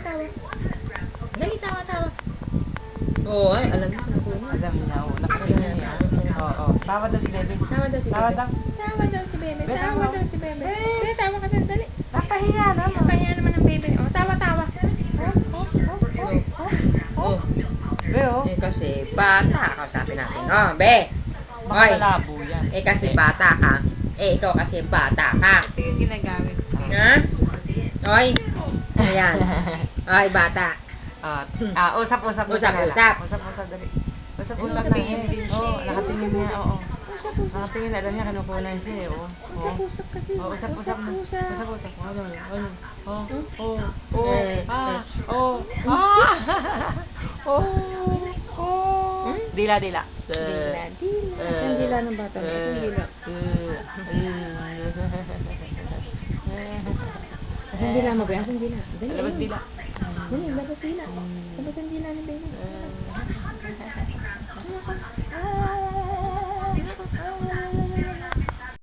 tawa. Dali, tawa, tawa. Oo, ay, alam niya, kinukuha. Alam niya, oo. Nakatingin niya. Oo. Tawa daw si Bebe. Tawa daw si Tawa Bebe. daw. Tawa daw si Bebe. Bebe, Tawa tawa. daw si Bebe. Eh. Bebe, tawa ka dyan, dali. Napahiya naman. Napahiya naman ng Bebe. Oh, tawa, tawa. Oh. Be, oh. Eh, kasi bata, kausapin natin. Oh, Be. Baka Hoy. malabo yan. Eh, kasi bata ka. Eh, ikaw kasi bata ka. Ito yung ginagamit ko. Ha? Hoy. Ayan. Hoy, bata. Usap-usap. Usap-usap. Usap-usap, dali. Usap-usap Ano, na sabihin eh. din siya Oo, eh. nakatingin niya, oo. Usap-usap. Nakatingin na, alam niya, kinukunan siya eh, oo. Usap-usap kasi. Oo, usap-usap na. Usap-usap. Usap-usap. Ano? Oh, Eh, Dila. Dila, dila. Asan dila ng bata mo? Asan dila? Asan dila mo, Be? Asan dila? Dali, Labas ayun. dila. Dali, labas dila. Labas ang dila ni Bebe.